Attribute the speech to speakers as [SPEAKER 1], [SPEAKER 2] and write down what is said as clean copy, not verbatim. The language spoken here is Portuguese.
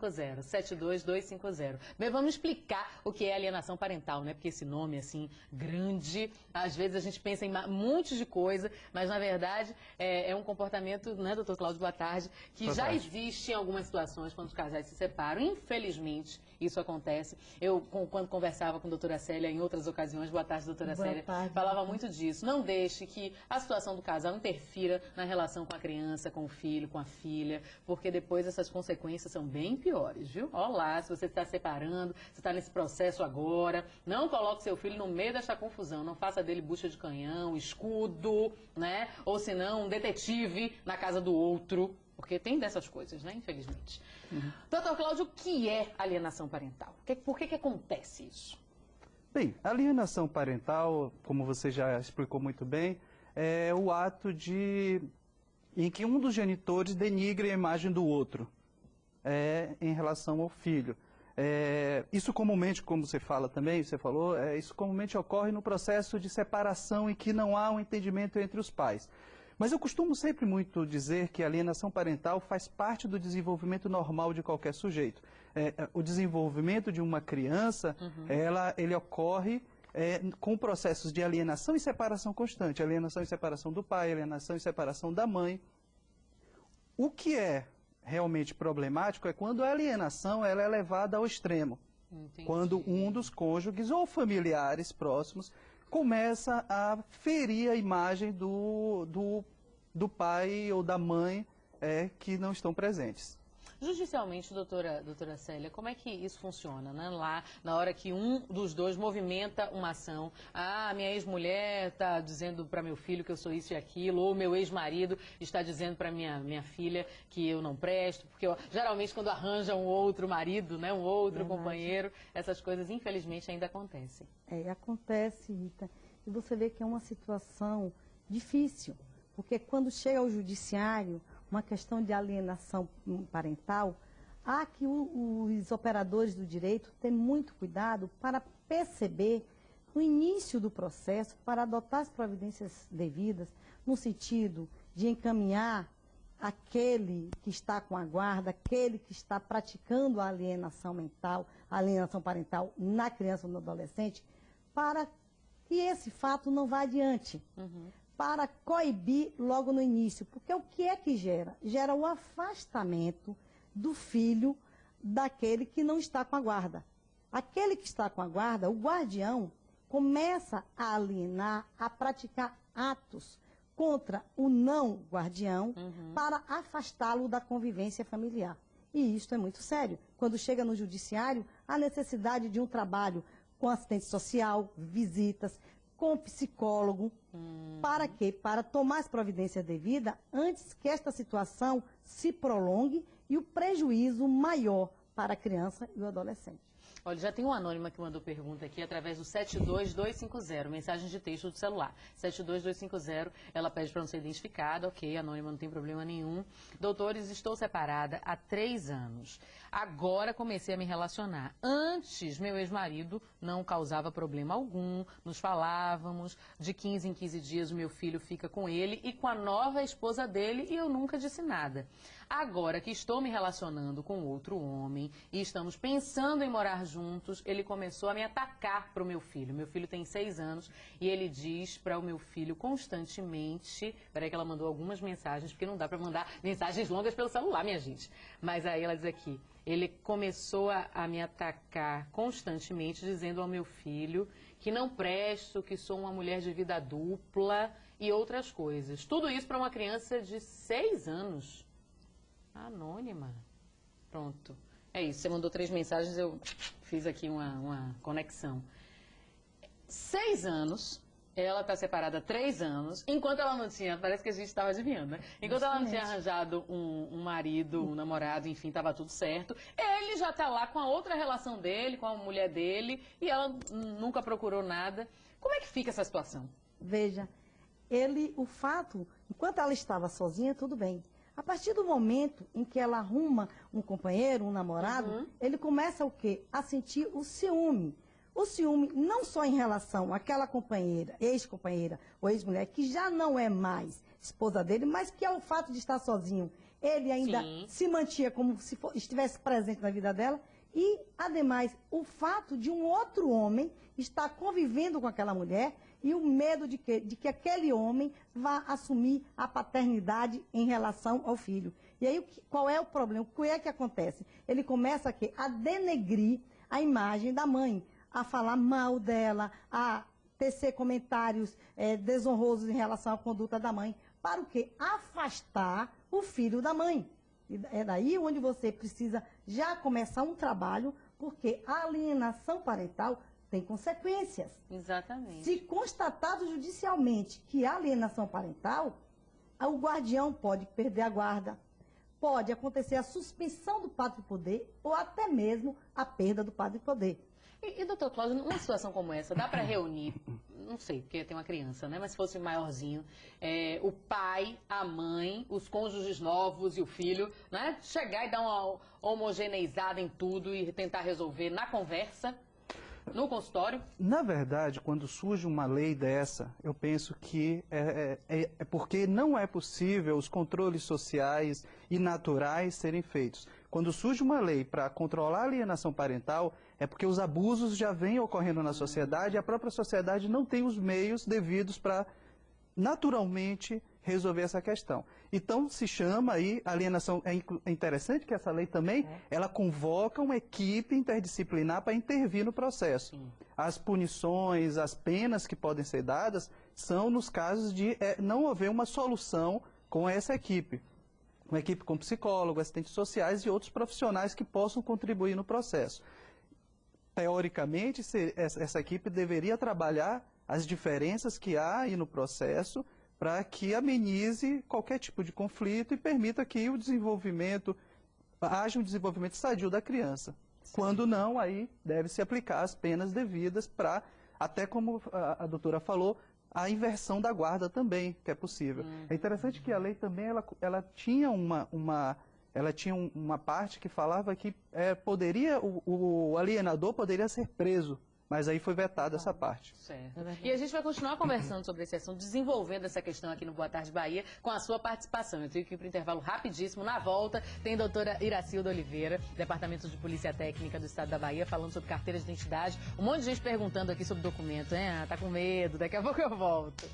[SPEAKER 1] 72250. Bem, vamos explicar o que é alienação parental, né? Porque esse nome, assim, grande, às vezes a gente pensa em montes de coisa, mas na verdade é um comportamento, né, doutor Cláudio, boa tarde, que
[SPEAKER 2] boa
[SPEAKER 1] já
[SPEAKER 2] tarde.
[SPEAKER 1] Existe em algumas situações quando os casais se separam. Infelizmente, isso acontece. Eu, quando conversava com a doutora Célia em outras ocasiões, boa tarde, doutora Célia, falava muito disso. Não deixe que a situação do casal interfira na relação com a criança, com o filho, com a filha, porque depois essas consequências são bem piores, viu? Olá, se você está separando, você está nesse processo agora, não coloque seu filho no meio dessa confusão, não faça dele bucha de canhão, escudo, né? Ou senão um detetive na casa do outro, porque tem dessas coisas, né? Infelizmente. Doutor Cláudio, o que é alienação parental? Por que acontece isso?
[SPEAKER 2] Bem, a alienação parental, como você já explicou muito bem, é o ato em que um dos genitores denigre a imagem do outro em relação ao filho. Isso comumente, como você fala também, você falou, isso comumente ocorre no processo de separação em que não há um entendimento entre os pais. Mas eu costumo sempre muito dizer que a alienação parental faz parte do desenvolvimento normal de qualquer sujeito. O desenvolvimento de uma criança, ele ocorre com processos de alienação e separação constante. Alienação e separação do pai, alienação e separação da mãe. O que é realmente problemático é quando a alienação ela é levada ao extremo.
[SPEAKER 1] Entendi.
[SPEAKER 2] Quando um dos cônjuges ou familiares próximos começa a ferir a imagem do pai ou da mãe que não estão presentes.
[SPEAKER 1] Judicialmente, doutora Célia, como é que isso funciona, né? Lá, na hora que um dos dois movimenta uma ação, minha ex-mulher está dizendo para meu filho que eu sou isso e aquilo, ou meu ex-marido está dizendo para minha filha que eu não presto, porque geralmente quando arranja um outro marido, né, um outro companheiro, essas coisas infelizmente ainda acontecem.
[SPEAKER 3] Acontece, Rita, e você vê que é uma situação difícil, porque quando chega ao judiciário, uma questão de alienação parental, há que os operadores do direito têm muito cuidado para perceber no início do processo, para adotar as providências devidas, no sentido de encaminhar aquele que está com a guarda, aquele que está praticando a alienação mental, a alienação parental na criança ou no adolescente, para que esse fato não vá adiante. Para coibir logo no início. Porque o que é que gera? Gera o afastamento do filho daquele que não está com a guarda. Aquele que está com a guarda, o guardião, começa a alienar, a praticar atos contra o não guardião para afastá-lo da convivência familiar. E isso é muito sério. Quando chega no judiciário, há necessidade de um trabalho com assistente social, visitas, com psicólogo. Para quê? Para tomar as providências devidas antes que esta situação se prolongue e o prejuízo maior para a criança e o adolescente.
[SPEAKER 1] Olha, já tem uma anônima que mandou pergunta aqui através do 72250, mensagem de texto do celular. 72250, ela pede para não ser identificada, ok, anônima, não tem problema nenhum. Doutores, estou separada há 3 anos. Agora comecei a me relacionar. Antes, meu ex-marido não causava problema algum, nos falávamos, de 15 em 15 dias o meu filho fica com ele e com a nova esposa dele e eu nunca disse nada. Agora que estou me relacionando com outro homem e estamos pensando em morar juntos, ele começou a me atacar para o meu filho. Meu filho tem 6 anos e ele diz para o meu filho constantemente... Peraí que ela mandou algumas mensagens, porque não dá para mandar mensagens longas pelo celular, minha gente. Mas aí ela diz aqui, ele começou a me atacar constantemente, dizendo ao meu filho que não presto, que sou uma mulher de vida dupla e outras coisas. Tudo isso para uma criança de 6 anos. Anônima. Pronto. É isso, você mandou 3 mensagens, eu fiz aqui uma conexão. 6 anos, ela está separada há 3 anos, enquanto ela não tinha, parece que a gente estava adivinhando, né? Enquanto ela não tinha arranjado um marido, um namorado, enfim, estava tudo certo, ele já está lá com a outra relação dele, com a mulher dele, e ela nunca procurou nada. Como é que fica essa situação?
[SPEAKER 3] Veja, o fato, enquanto ela estava sozinha, tudo bem. A partir do momento em que ela arruma um companheiro, um namorado, ele começa o quê? A sentir o ciúme. O ciúme não só em relação àquela companheira, ex-companheira ou ex-mulher, que já não é mais esposa dele, mas que é o fato de estar sozinho. ele ainda
[SPEAKER 1] Sim.
[SPEAKER 3] se mantinha como se estivesse presente na vida dela. E, ademais, o fato de um outro homem estar convivendo com aquela mulher e o medo de que aquele homem vá assumir a paternidade em relação ao filho. E aí, qual é o problema? O que é que acontece? Ele começa a denegrir a imagem da mãe, a falar mal dela, a tecer comentários desonrosos em relação à conduta da mãe. Para o quê? Afastar o filho da mãe. E é daí onde você precisa já começar um trabalho, porque a alienação parental tem consequências.
[SPEAKER 1] Exatamente.
[SPEAKER 3] Se constatado judicialmente que há alienação parental, o guardião pode perder a guarda, pode acontecer a suspensão do pátrio-poder ou até mesmo a perda do pátrio-poder.
[SPEAKER 1] E, doutor Cláudio, numa situação como essa, dá para reunir, não sei, porque tem uma criança, né? Mas se fosse maiorzinho, o pai, a mãe, os cônjuges novos e o filho, né? Chegar e dar uma homogeneizada em tudo e tentar resolver na conversa, no consultório?
[SPEAKER 2] Na verdade, quando surge uma lei dessa, eu penso que é porque não é possível os controles sociais e naturais serem feitos. Quando surge uma lei para controlar a alienação parental, é porque os abusos já vêm ocorrendo na sociedade e a própria sociedade não tem os meios devidos para, naturalmente, resolver essa questão. Então, se chama aí, alienação, é interessante que essa lei também, ela convoca uma equipe interdisciplinar para intervir no processo.
[SPEAKER 1] Sim.
[SPEAKER 2] As punições, as penas que podem ser dadas são nos casos de não haver uma solução com essa equipe. Uma equipe com psicólogo, assistentes sociais e outros profissionais que possam contribuir no processo. Teoricamente, essa equipe deveria trabalhar as diferenças que há aí no processo para que amenize qualquer tipo de conflito e permita que haja um desenvolvimento sadio da criança. Sim. Quando não, aí deve-se aplicar as penas devidas para, até como a doutora falou, a inversão da guarda também, que é possível. É interessante que a lei também ela tinha uma parte que falava que o alienador poderia ser preso, mas aí foi vetada essa parte.
[SPEAKER 1] Certo. E a gente vai continuar conversando sobre esse assunto, desenvolvendo essa questão aqui no Boa Tarde Bahia, com a sua participação. Eu tenho que ir para o intervalo rapidíssimo. Na volta, tem a doutora Iracilda Oliveira, Departamento de Polícia Técnica do Estado da Bahia, falando sobre carteira de identidade. Um monte de gente perguntando aqui sobre documento, hein? Tá com medo, daqui a pouco eu volto.